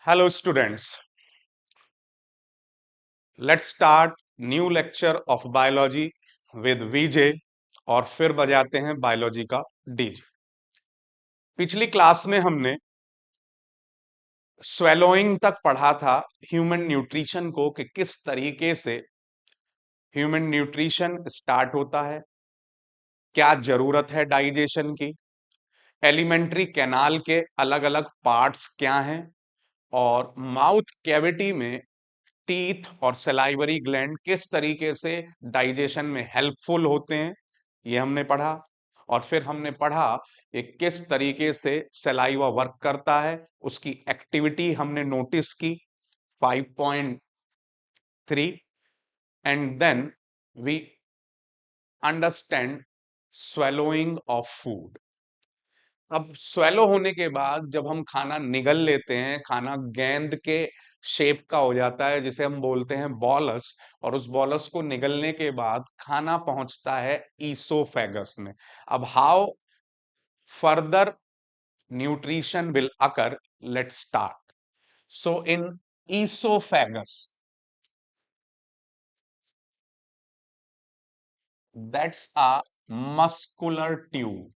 Hello students, let's start new lecture of biology with VJ और फिर बजाते हैं बायोलॉजी का डीजे। पिछली क्लास में हमने स्वेलोइंग तक पढ़ा था ह्यूमन न्यूट्रिशन को कि किस तरीके से ह्यूमन न्यूट्रिशन स्टार्ट होता है, क्या जरूरत है डाइजेशन की, एलिमेंट्री कैनाल के अलग अलग पार्ट्स क्या हैं और माउथ कैविटी में टीथ और सलाइवरी ग्लैंड किस तरीके से डाइजेशन में हेल्पफुल होते हैं, ये हमने पढ़ा। और फिर हमने पढ़ा कि किस तरीके से सलाइवा वर्क करता है, उसकी एक्टिविटी हमने नोटिस की 5.3 and then we understand swallowing of food. अब स्वेलो होने के बाद जब हम खाना निगल लेते हैं, खाना गेंद के शेप का हो जाता है जिसे हम बोलते हैं बॉलस, और उस बॉलस को निगलने के बाद खाना पहुंचता है ईसोफेगस में। अब how further nutrition will occur, let's start. So in oesophagus, that's a muscular tube,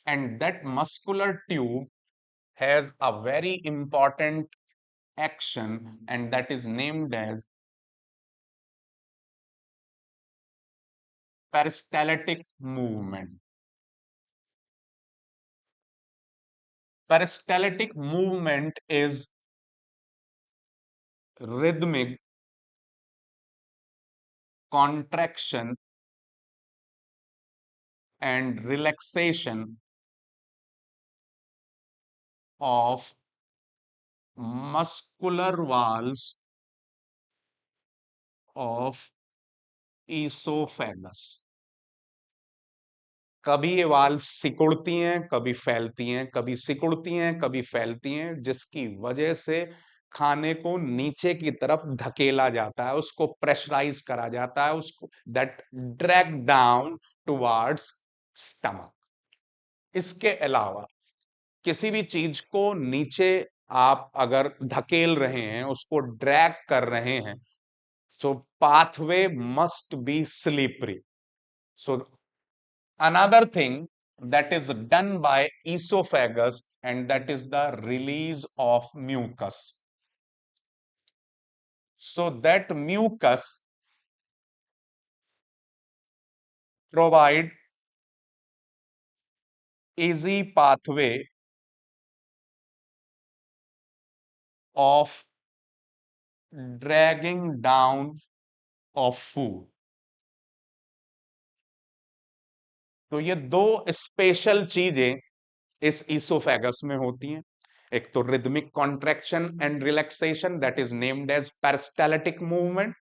and that muscular tube has a very important action, and that is named as peristaltic movement. Peristaltic movement is rhythmic contraction and relaxation of muscular walls of esophagus. कभी ये वाल सिकुड़ती हैं, कभी फैलती हैं, कभी सिकुड़ती हैं, कभी फैलती हैं, जिसकी वजह से खाने को नीचे की तरफ धकेला जाता है, उसको प्रेशराइज करा जाता है, उसको that drag down towards stomach. इसके अलावा किसी भी चीज को नीचे आप अगर धकेल रहे हैं, उसको ड्रैग कर रहे हैं, so pathway must be slippery. So another thing that is done by esophagus, and that is the release of mucus. So that mucus provide easy pathway of dragging down of food. तो ये दो special चीजें इस oesophagus में होती हैं। एक तो rhythmic contraction and relaxation, that is named as peristaltic movement,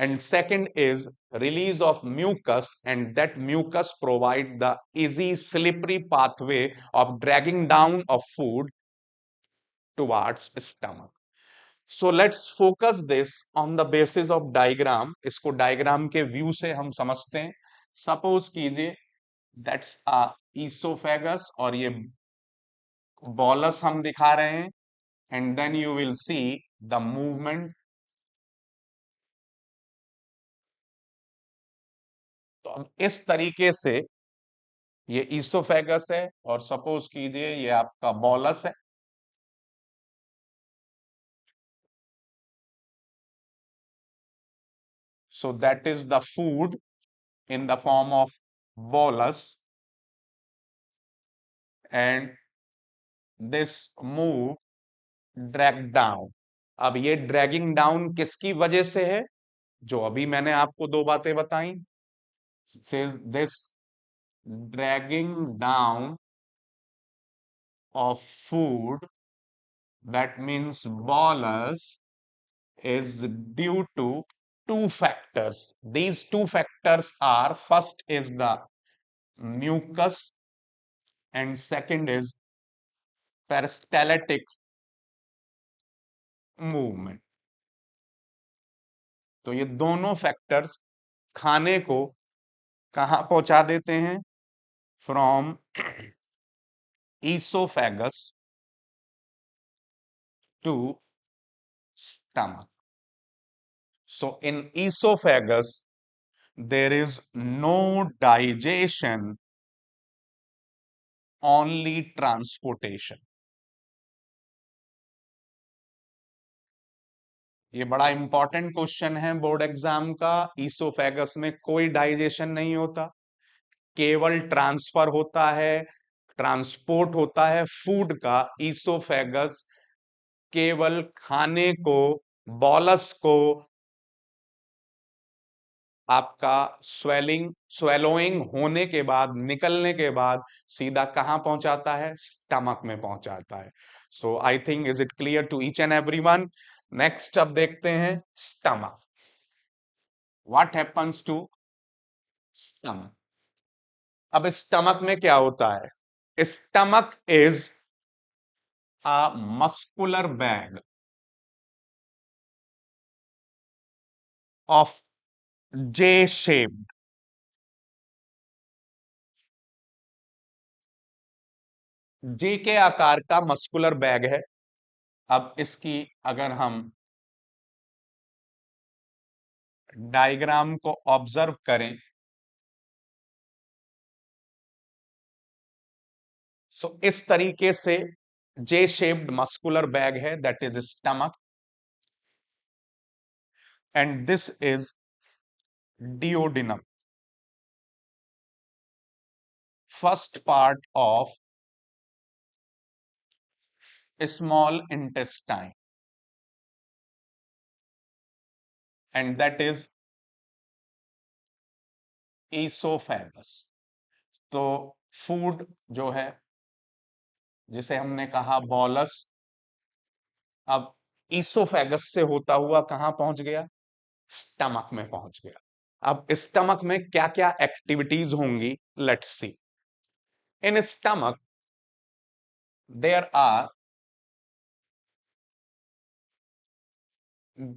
and second is release of mucus, and that mucus provide the easy slippery pathway of dragging down of food towards stomach. So let's focus this on the basis of diagram. इसको diagram के view से हम समझते हैं। Suppose कीजिए that's a oesophagus और ये bolus हम दिखा रहे हैं, and then you will see the movement. तो अब इस तरीके से ये ईसोफेगस है और सपोज कीजिए ये आपका बॉलस है। So that is the food in the form of bolus, and this move drag down। अब ये ड्रैगिंग डाउन किसकी वजह से है? जो अभी मैंने आपको दो बातें बताई। This dragging down of food, that means bolus, is due to two factors. These two factors are, first is the mucus and second is peristaltic movement। तो ये दोनों फैक्टर्स खाने को कहां पहुंचा देते हैं? From esophagus to stomach. So in esophagus, there is no digestion, only transportation. ये बड़ा इंपॉर्टेंट क्वेश्चन है बोर्ड एग्जाम का। ईसोफेगस में कोई डाइजेशन नहीं होता, केवल ट्रांसफर होता है, ट्रांसपोर्ट होता है फूड का। ईसोफेगस केवल खाने को, बॉलस को आपका स्वेलोइंग होने के बाद, निकलने के बाद सीधा कहां पहुंचाता है? स्टमक में पहुंचाता है। So I think is it clear to each and everyone? Next अब देखते हैं stomach. What happens to stomach? अब स्टमक में क्या होता है? Stomach is a muscular bag of J shaped. J के आकार का मस्कुलर बैग है। अब इसकी अगर हम डायग्राम को ऑब्जर्व करें, सो इस तरीके से जे शेप्ड मस्कुलर बैग है, that is stomach, and this is duodenum, first part of small intestine, and that is oesophagus. तो फूड जो है, जिसे हमने कहा बॉलस, अब ईसोफेगस से होता हुआ कहां पहुंच गया? स्टमक में पहुंच गया। अब स्टमक में क्या क्या एक्टिविटीज होंगी, let's see. In stomach there are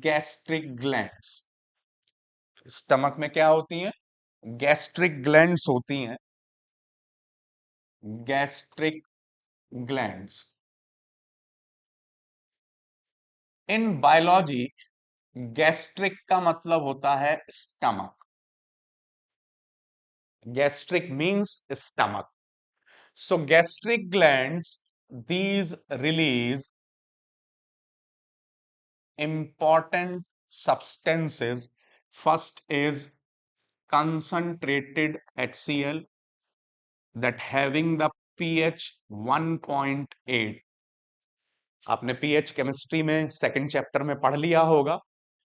gastric glands. Stomach में क्या होती हैं? गैस्ट्रिक ग्लैंड्स होती हैं, gastric glands. In biology gastric का मतलब होता है stomach. Gastric means stomach. So gastric glands, these release important substances. First is concentrated HCl that having the pH 1.8। आपने पीएच केमिस्ट्री में सेकंड चैप्टर में पढ़ लिया होगा,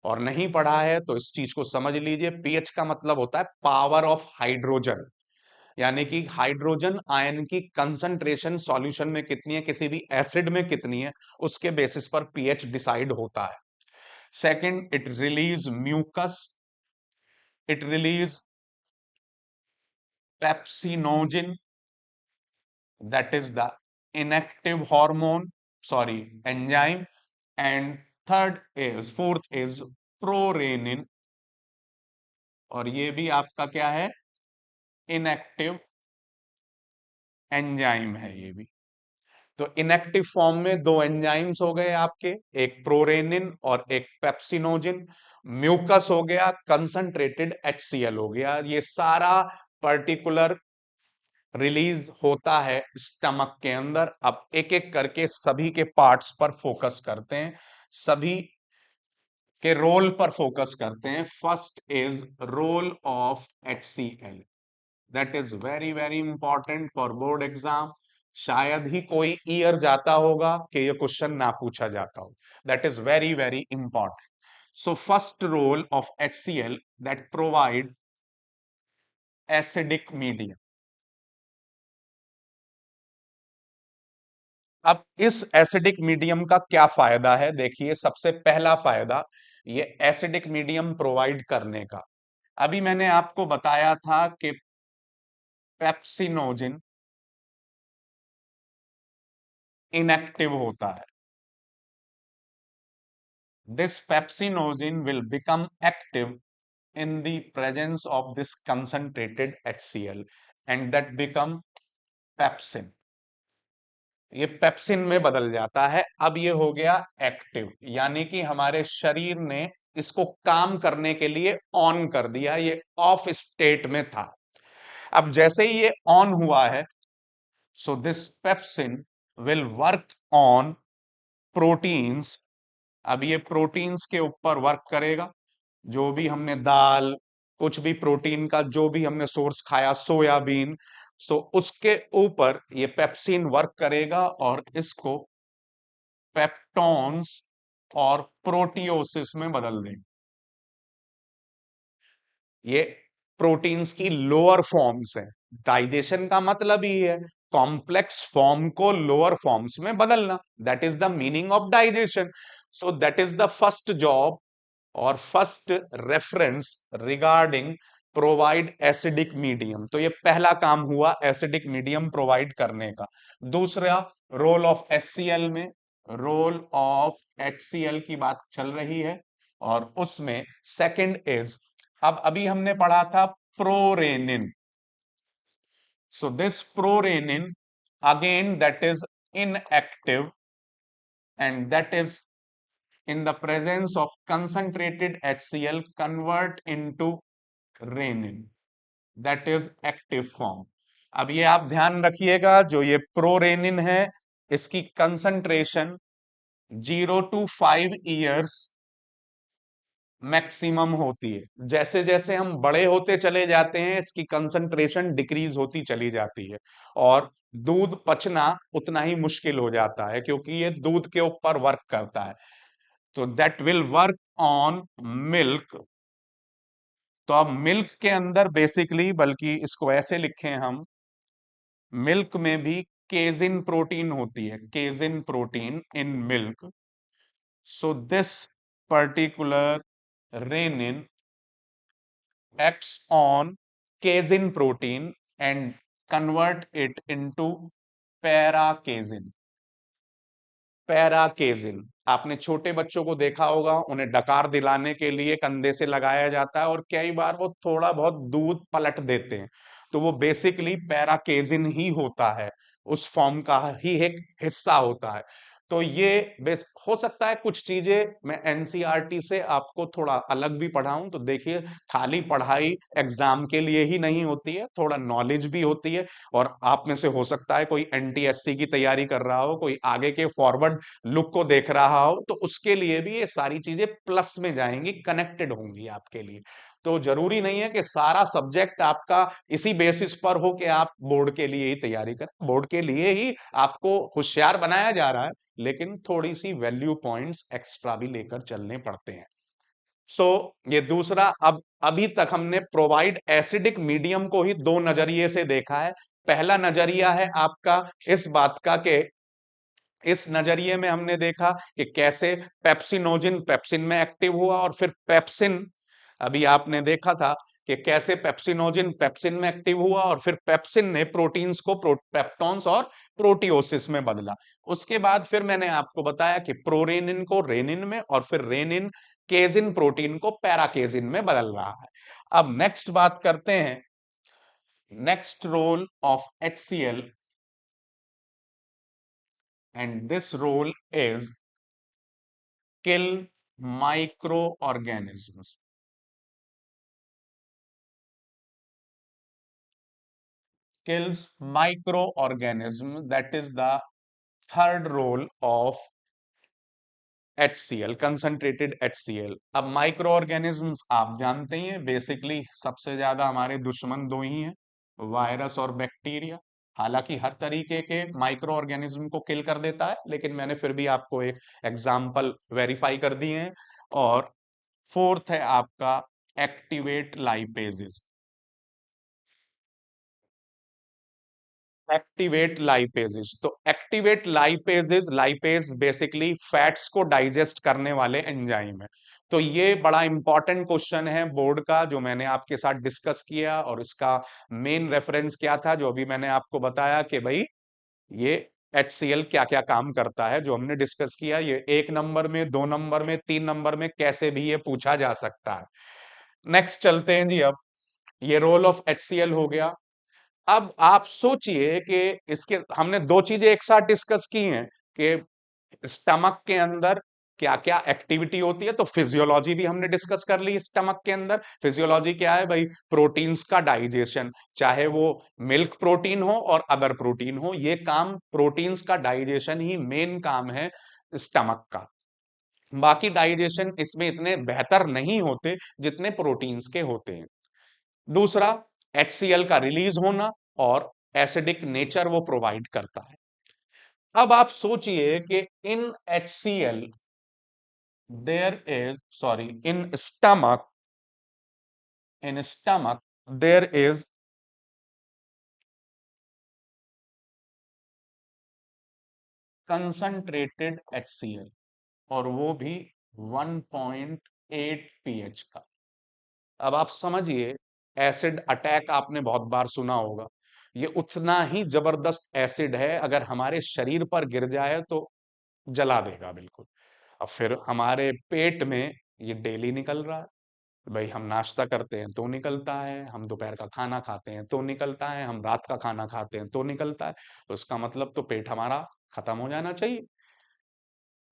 और नहीं पढ़ा है तो इस चीज को समझ लीजिए। पीएच का मतलब होता है पावर ऑफ हाइड्रोजन, यानी कि हाइड्रोजन आयन की कंसंट्रेशन सॉल्यूशन में कितनी है, किसी भी एसिड में कितनी है, उसके बेसिस पर पीएच डिसाइड होता है। Second, it release mucus, it release pepsinogen, that is the inactive hormone, sorry, enzyme. And fourth is prorenin, और ये भी आपका क्या है? इनएक्टिव एंजाइम है ये भी। तो इनएक्टिव फॉर्म में दो एंजाइम्स हो गए आपके, एक प्रोरेनिन और एक पेप्सिनोजिन। म्यूकस हो गया, कंसंट्रेटेड HCl हो गया। ये सारा पर्टिकुलर रिलीज होता है स्टमक के अंदर। अब एक एक करके सभी के पार्ट्स पर फोकस करते हैं, सभी के रोल पर फोकस करते हैं। First is role of HCl, that is very very important for board exam. शायद ही कोई ईयर जाता होगा कि यह क्वेश्चन ना पूछा जाता हो, that is very very important. So first role of HCl, that provide acidic medium. अब इस एसिडिक मीडियम का क्या फायदा है? देखिए, सबसे पहला फायदा ये एसिडिक मीडियम प्रोवाइड करने का, अभी मैंने आपको बताया था कि पेप्सिनोजिन इनएक्टिव होता है। This pepsinogen will become active in the presence of this concentrated HCl, and that become pepsin. ये पेप्सिन में बदल जाता है। अब ये हो गया एक्टिव, यानी कि हमारे शरीर ने इसको काम करने के लिए ऑन कर दिया, ये ऑफ स्टेट में था। अब जैसे ही ये ऑन हुआ है, so this pepsin will work on proteins. अब ये प्रोटीन्स के ऊपर वर्क करेगा। जो भी हमने दाल, कुछ भी प्रोटीन का जो भी हमने सोर्स खाया, सोयाबीन, सो उसके ऊपर ये पेप्सिन वर्क करेगा और इसको पेप्टॉन्स और प्रोटियोसिस में बदल देंगे। ये प्रोटीन्स की लोअर फॉर्म्स है। डाइजेशन का मतलब ही है कॉम्प्लेक्स फॉर्म को लोअर फॉर्म्स में बदलना। That is the meaning of digestion. So that is the first job और first reference regarding provide acidic medium. तो ये पहला काम हुआ एसिडिक मीडियम प्रोवाइड करने का। दूसरा, रोल ऑफ HCl में, रोल ऑफ HCl की बात चल रही है और उसमें सेकंड इज, अब अभी हमने पढ़ा था prorennin. So this prorennin again that is inactive and that is in the presence of concentrated HCl convert into renin, that is active form। अब ये आप ध्यान रखिएगा, जो ये प्रोरेनिन है इसकी कंसंट्रेशन 0 to 5 years मैक्सिमम होती है। जैसे जैसे हम बड़े होते चले जाते हैं इसकी कंसंट्रेशन डिक्रीज होती चली जाती है और दूध पचना उतना ही मुश्किल हो जाता है क्योंकि ये दूध के ऊपर वर्क करता है। तो that will work on milk. तो अब मिल्क के अंदर बेसिकली, बल्कि इसको ऐसे लिखें हम, मिल्क में भी केजिन प्रोटीन होती है, casein protein in milk. So this particular rennin acts on casein protein and convert it into paracasein. Paracasein, आपने छोटे बच्चों को देखा होगा, उन्हें डकार दिलाने के लिए कंधे से लगाया जाता है और कई बार वो थोड़ा बहुत दूध पलट देते हैं, तो वो बेसिकली पैराकेजिन ही होता है, उस फॉर्म का ही एक हिस्सा होता है। तो ये बेस हो सकता है कुछ चीजें मैं एनसीईआरटी से आपको थोड़ा अलग भी पढ़ाऊं, तो देखिए खाली पढ़ाई एग्जाम के लिए ही नहीं होती है, थोड़ा नॉलेज भी होती है। और आप में से हो सकता है कोई NTSC की तैयारी कर रहा हो, कोई आगे के फॉरवर्ड लुक को देख रहा हो, तो उसके लिए भी ये सारी चीजें प्लस में जाएंगी, कनेक्टेड होंगी आपके लिए। तो जरूरी नहीं है कि सारा सब्जेक्ट आपका इसी बेसिस पर हो कि आप बोर्ड के लिए ही तैयारी करें। बोर्ड के लिए ही आपको होशियार बनाया जा रहा है, लेकिन थोड़ी सी वैल्यू पॉइंट्स एक्स्ट्रा भी लेकर चलने पड़ते हैं। सो ये दूसरा, अब अभी तक हमने प्रोवाइड एसिडिक मीडियम को ही दो नजरिए से देखा है। पहला नजरिया है आपका इस बात का कि इस नजरिए में हमने देखा कि कैसे पेप्सिनोजिन पेप्सिन में एक्टिव हुआ और फिर पेप्सिन, अभी आपने देखा था कि कैसे पेप्सिनोजिन पेप्सिन में एक्टिव हुआ और फिर पेप्सिन ने प्रोटीन्स को पेप्टॉन्स और प्रोटियोसिस में बदला। उसके बाद फिर मैंने आपको बताया कि प्रोरेनिन को रेनिन में और फिर रेनिन केजिन प्रोटीन को पैराकेजिन में बदल रहा है। अब नेक्स्ट बात करते हैं, next role of HCl, and this role is kill microorganisms। Kills microorganism, that is the third role of HCl, concentrated HCl। अब माइक्रो ऑर्गेनिजम्स आप जानते ही हैं, बेसिकली सबसे ज्यादा हमारे दुश्मन दो ही हैं, वायरस और बैक्टीरिया। हालांकि हर तरीके के माइक्रो ऑर्गेनिज्म को किल कर देता है, लेकिन मैंने फिर भी आपको एक एग्जाम्पल वेरीफाई कर दिए हैं। और फोर्थ है आपका एक्टिवेट लाइपेजेस। एक्टिवेट लाइपेजेस, तो activate lipases, lipase basically fats को डाइजेस्ट करने वाले एंजाइम है। तो ये बड़ा इंपॉर्टेंट क्वेश्चन है बोर्ड का, जो मैंने आपके साथ डिस्कस किया और इसका मेन रेफरेंस क्या था, जो अभी मैंने आपको बताया कि भाई ये HCl क्या क्या काम करता है, जो हमने डिस्कस किया। ये 1 नंबर में, 2 नंबर में, 3 नंबर में कैसे भी ये पूछा जा सकता है। नेक्स्ट चलते हैं जी। अब ये रोल ऑफ HCl हो गया। अब आप सोचिए कि इसके हमने दो चीजें एक साथ डिस्कस की हैं कि स्टमक के अंदर क्या क्या एक्टिविटी होती है, तो फिजियोलॉजी भी हमने डिस्कस कर ली। स्टमक के अंदर फिजियोलॉजी क्या है भाई? प्रोटीन्स का डाइजेशन, चाहे वो मिल्क प्रोटीन हो और अदर प्रोटीन हो, ये काम प्रोटीन्स का डाइजेशन ही मेन काम है स्टमक का। बाकी डाइजेशन इसमें इतने बेहतर नहीं होते जितने प्रोटीन्स के होते हैं। दूसरा, HCl का रिलीज होना और एसिडिक नेचर वो प्रोवाइड करता है। अब आप सोचिए कि इन HCl there is, sorry, in stomach there is concentrated HCl और वो भी 1.8 pH का। अब आप समझिए, एसिड अटैक आपने बहुत बार सुना होगा, ये उतना ही जबरदस्त एसिड है, अगर हमारे शरीर पर गिर जाए तो जला देगा बिल्कुल। अब फिर हमारे पेट में ये डेली निकल रहा है, भाई हम नाश्ता करते हैं तो निकलता है, हम दोपहर का खाना खाते हैं तो निकलता है, हम रात का खाना खाते हैं तो निकलता है, तो इसका मतलब तो पेट हमारा खत्म हो जाना चाहिए।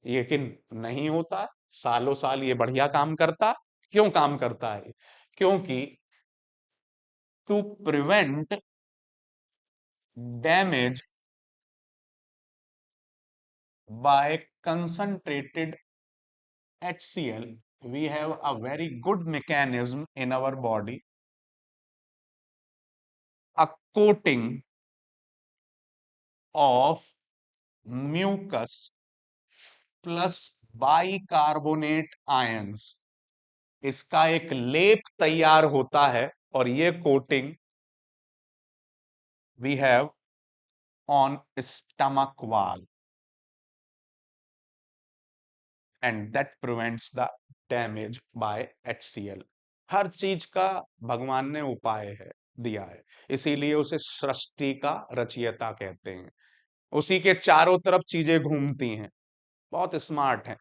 लेकिन नहीं होता है, सालों साल ये बढ़िया काम करता। क्यों काम करता है? क्योंकि to prevent damage by concentrated HCl, we have a very good mechanism in our body, a coating of mucus plus bicarbonate ions, इसका एक लेप तैयार होता है, और ये coating we have on stomach wall and that prevents the damage by HCl। हर चीज का भगवान ने उपाय है दिया है, इसीलिए उसे सृष्टि का रचयिता कहते हैं। उसी के चारों तरफ चीजें घूमती हैं, बहुत स्मार्ट हैं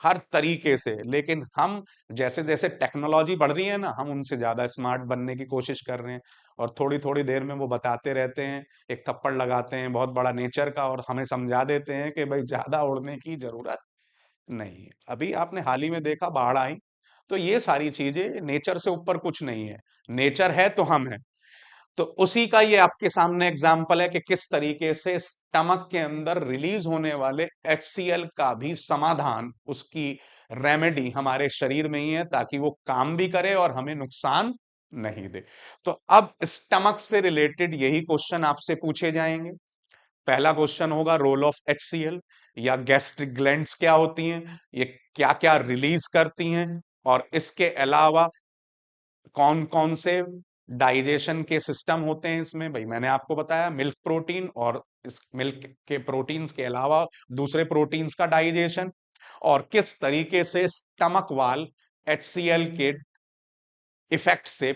हर तरीके से। लेकिन हम जैसे जैसे टेक्नोलॉजी बढ़ रही है ना, हम उनसे ज्यादा स्मार्ट बनने की कोशिश कर रहे हैं, और थोड़ी थोड़ी देर में वो बताते रहते हैं, एक थप्पड़ लगाते हैं बहुत बड़ा नेचर का, और हमें समझा देते हैं कि भाई ज्यादा उड़ने की जरूरत नहीं है। अभी आपने हाल ही में देखा बाढ़ आई, तो ये सारी चीजें नेचर से ऊपर कुछ नहीं है, नेचर है तो हम हैं। तो उसी का ये आपके सामने एग्जाम्पल है कि किस तरीके से स्टमक के अंदर रिलीज होने वाले HCl का भी समाधान, उसकी रेमेडी हमारे शरीर में ही है, ताकि वो काम भी करे और हमें नुकसान नहीं दे। तो अब स्टमक से रिलेटेड यही क्वेश्चन आपसे पूछे जाएंगे। पहला क्वेश्चन होगा रोल ऑफ HCl, या गैस्ट्रिक ग्लैंड्स क्या होती हैं, ये क्या क्या रिलीज करती हैं, और इसके अलावा कौन कौन से डाइजेशन के सिस्टम होते हैं इसमें। भाई मैंने आपको बताया मिल्क प्रोटीन, और इस मिल्क के प्रोटीन्स के अलावा दूसरे प्रोटीन्स का डाइजेशन, और किस तरीके से स्टमक वाल HCl के इफेक्ट से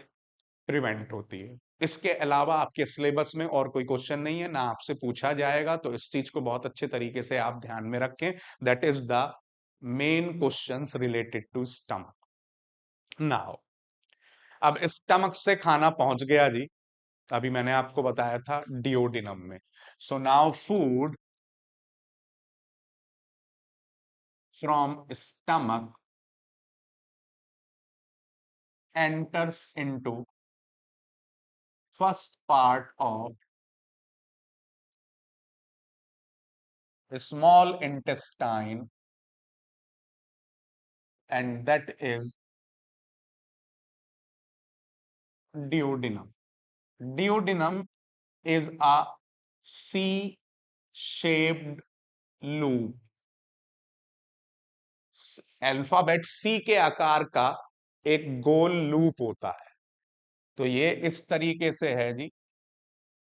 प्रिवेंट होती है। इसके अलावा आपके सिलेबस में और कोई क्वेश्चन नहीं है, ना आपसे पूछा जाएगा, तो इस चीज को बहुत अच्छे तरीके से आप ध्यान में रखें। That is the main questions related to stomach. Now अब स्टमक से खाना पहुंच गया जी, अभी मैंने आपको बताया था डिओडिनम में। So now food from stomach enters into first part of small intestine, and that is duodenum. Duodenum is a C-shaped loop, alphabet C के आकार का एक गोल लूप होता है। तो ये इस तरीके से है जी,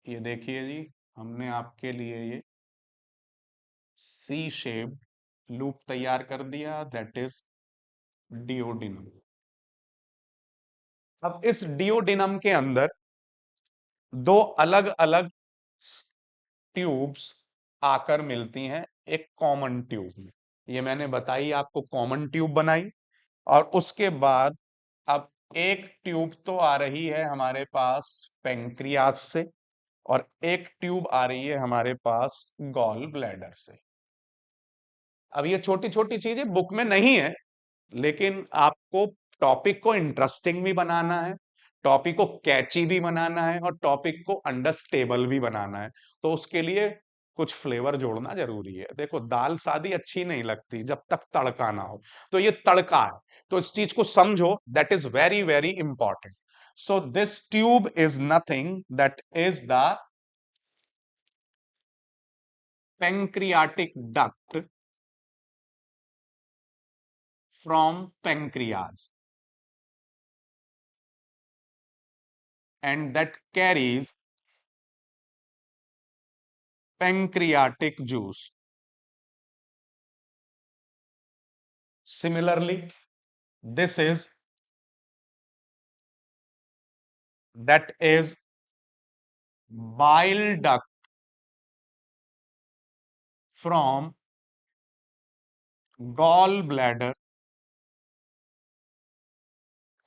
ये देखिए जी, हमने आपके लिए ये C शेप्ड लूप तैयार कर दिया, दैट इज डिओडिनम। अब इस डिओडिनम के अंदर दो अलग अलग ट्यूब्स आकर मिलती हैं एक कॉमन ट्यूब में। ये मैंने बताई आपको, कॉमन ट्यूब बनाई, और उसके बाद अब एक ट्यूब तो आ रही है हमारे पास पेंक्रियास से, और एक ट्यूब आ रही है हमारे पास गॉल ब्लैडर से। अब ये छोटी छोटी चीजें बुक में नहीं है, लेकिन आपको टॉपिक को इंटरेस्टिंग भी बनाना है, टॉपिक को कैची भी बनाना है और टॉपिक को अंडरस्टेबल भी बनाना है। तो उसके लिए कुछ फ्लेवर जोड़ना जरूरी है। देखो, दाल सादी अच्छी नहीं लगती जब तक तड़का ना हो। तो ये तड़का है, तो इस चीज को समझो, that is very very important. So this tube is nothing, that is the pancreatic duct from pancreas, and that carries pancreatic juice. Similarly, this is that is bile duct from gallbladder,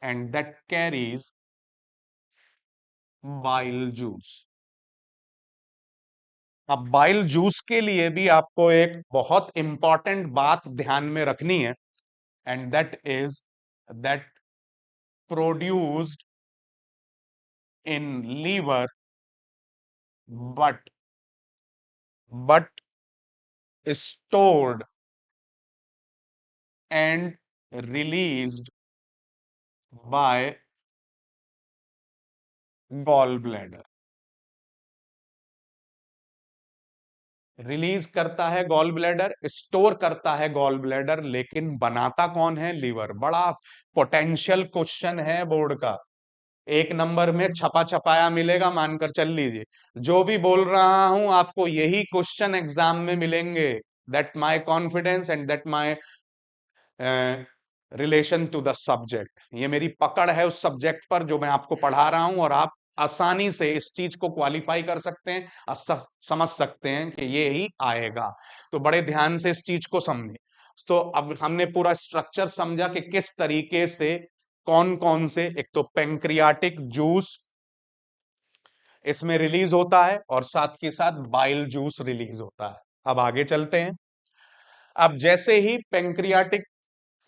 and that carries bile juice. अब bile juice के लिए भी आपको एक बहुत important बात ध्यान में रखनी है, and that is that produced in liver but stored and released by gallbladder. Release करता है गॉल ब्लैडर, स्टोर करता है गॉल ब्लैडर, लेकिन बनाता कौन है? लीवर। बड़ा पोटेंशियल क्वेश्चन है बोर्ड का, एक नंबर में छपा छपाया मिलेगा, मानकर चल लीजिए। जो भी बोल रहा हूं आपको यही क्वेश्चन एग्जाम में मिलेंगे। That my confidence and that my relation to the subject. ये मेरी पकड़ है उस सब्जेक्ट पर जो मैं आपको पढ़ा रहा हूं, और आप आसानी से इस चीज को क्वालिफाई कर सकते हैं और समझ सकते हैं कि ये ही आएगा। तो बड़े ध्यान से इस चीज को समझें। तो अब हमने पूरा स्ट्रक्चर समझा कि किस तरीके से कौन कौन से, एक तो पेंक्रियाटिक जूस इसमें रिलीज होता है और साथ के साथ बाइल जूस रिलीज होता है। अब आगे चलते हैं। अब जैसे ही पेंक्रियाटिक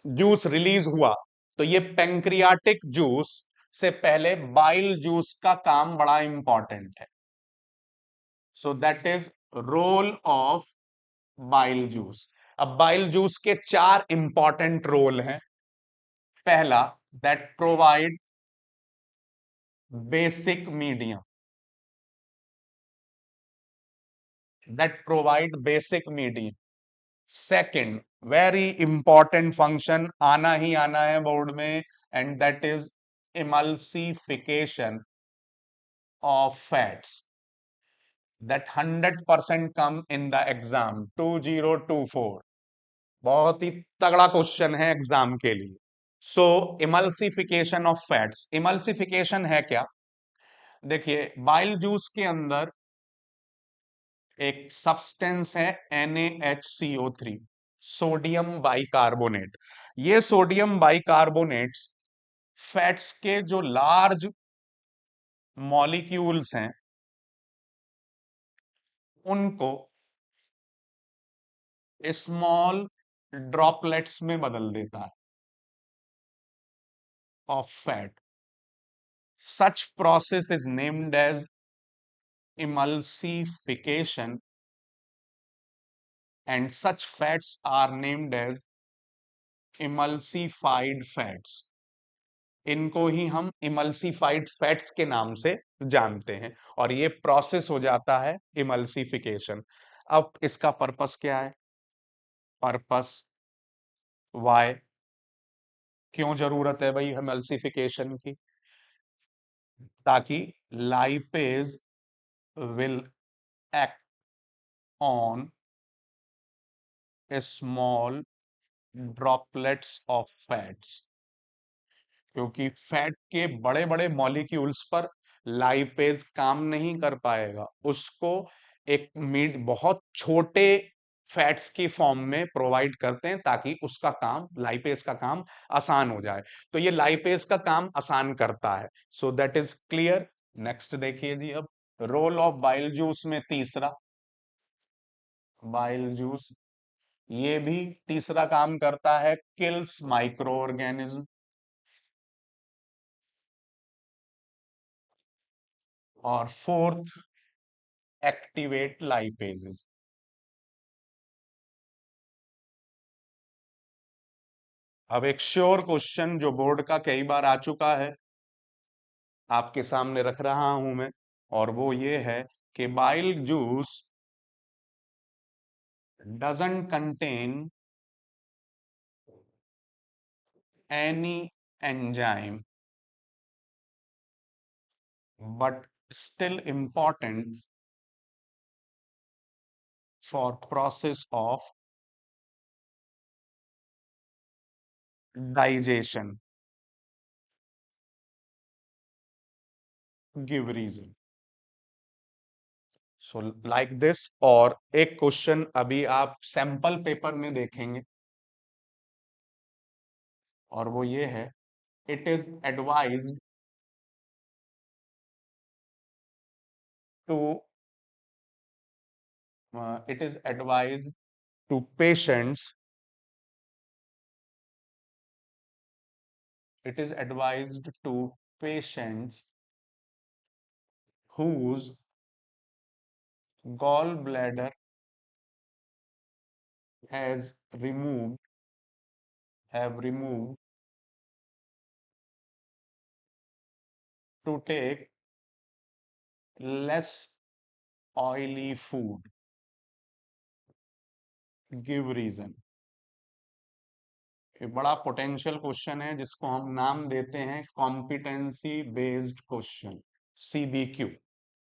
जूस रिलीज हुआ, तो ये पेंक्रियाटिक जूस से पहले बाइल जूस का काम बड़ा इंपॉर्टेंट है। So that is role of bile juice. अब बाइल जूस के चार इंपॉर्टेंट रोल हैं। पहला, that provide basic medium, that provide basic medium. Second, very important function, आना ही आना है बोर्ड में, and that is emulsification of fats, that 100% come in the exam 2024। बहुत ही तगड़ा क्वेश्चन है एग्जाम के लिए। सो इमल्सिफिकेशन ऑफ फैट्स, इमल्सिफिकेशन है क्या? देखिए, बाइल जूस के अंदर एक सब्सटेंस है NaHCO3, सोडियम बाइकार्बोनेट। ये सोडियम बाइकार्बोनेट्स फैट्स के जो लार्ज मॉलिक्यूल्स हैं उनको स्मॉल ड्रॉपलेट्स में बदल देता है of fat. Such process is named as emulsification, and such fats are named as emulsified fats। इनको ही हम इमल्सिफाइड फैट्स के नाम से जानते हैं, और ये प्रोसेस हो जाता है इमल्सिफिकेशन। अब इसका पर्पस क्या है? पर्पस, वाई, क्यों जरूरत है भाई इमल्सिफिकेशन की? ताकि lipase will act on small droplets of fats, क्योंकि फैट के बड़े बड़े मॉलिक्यूल्स पर लाइपेज काम नहीं कर पाएगा, उसको एक मीड बहुत छोटे फैट्स की फॉर्म में प्रोवाइड करते हैं ताकि उसका काम, लाइपेज का काम आसान हो जाए। तो ये लाइपेज का काम आसान करता है। So that is clear. Next देखिए जी। अब रोल ऑफ बाइल जूस में तीसरा, बाइल जूस ये भी तीसरा काम करता है, किल्स माइक्रो ऑर्गेनिज्म। और फोर्थ, एक्टिवेट लाइपेजेस। अब एक श्योर क्वेश्चन जो बोर्ड का कई बार आ चुका है, आपके सामने रख रहा हूं मैं, और वो ये है कि bile juice doesn't contain any enzyme but still important for process of digestion. Give reason. So like this, और एक क्वेश्चन अभी आप सैंपल पेपर में देखेंगे, और वो ये है, it is advised to it is advised to patients, it is advised to patients whose gallbladder has removed have removed to take less oily food. Give reason. ये बड़ा पोटेंशियल क्वेश्चन है जिसको हम नाम देते हैं कॉम्पिटेंसी बेस्ड क्वेश्चन, सीबीक्यू।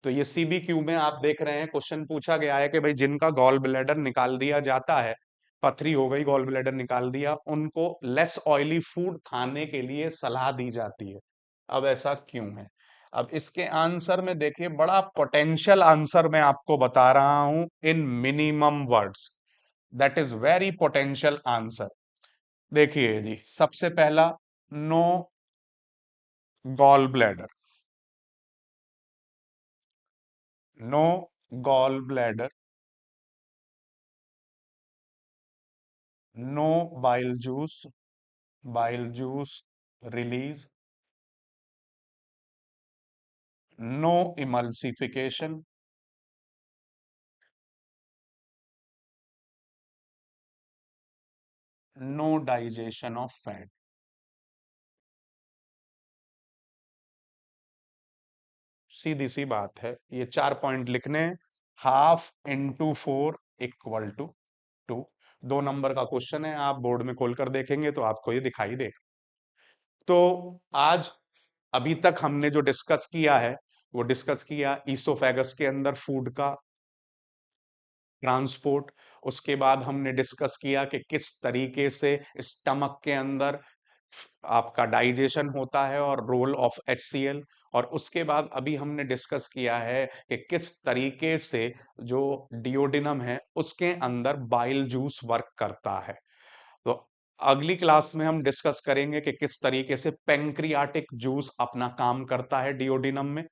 तो ये सीबीक्यू में आप देख रहे हैं क्वेश्चन पूछा गया है कि भाई जिनका गॉल ब्लैडर निकाल दिया जाता है, पथरी हो गई, गॉल ब्लैडर निकाल दिया, उनको लेस ऑयली फूड खाने के लिए सलाह दी जाती है। अब ऐसा क्यों है? अब इसके आंसर में देखिए, बड़ा पोटेंशियल आंसर मैं आपको बता रहा हूं in minimum words, that is very potential answer. देखिए जी, सबसे पहला, no gall bladder, no gall bladder, no bile juice, bile juice release, no emulsification, no digestion of fat. सीधी सी बात है, ये 4 पॉइंट लिखने, half into 4 equal to 2। 2 number का क्वेश्चन है, आप बोर्ड में खोलकर देखेंगे तो आपको ये दिखाई दे। तो आज अभी तक हमने जो डिस्कस किया है, वो डिस्कस किया ईसोफेगस के अंदर फूड का ट्रांसपोर्ट। उसके बाद हमने डिस्कस किया कि किस तरीके से स्टमक के अंदर आपका डाइजेशन होता है और रोल ऑफ HCl। और उसके बाद अभी हमने डिस्कस किया है कि किस तरीके से जो डिओडिनम है उसके अंदर बाइल जूस वर्क करता है। तो अगली क्लास में हम डिस्कस करेंगे कि किस तरीके से पेंक्रियाटिक जूस अपना काम करता है डिओडिनम में।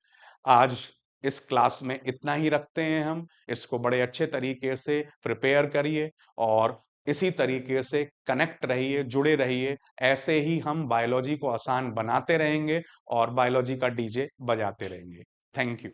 आज इस क्लास में इतना ही रखते हैं हम, इसको बड़े अच्छे तरीके से प्रिपेयर करिए और इसी तरीके से कनेक्ट रहिए, जुड़े रहिए। ऐसे ही हम बायोलॉजी को आसान बनाते रहेंगे और बायोलॉजी का डीजे बजाते रहेंगे। Thank you.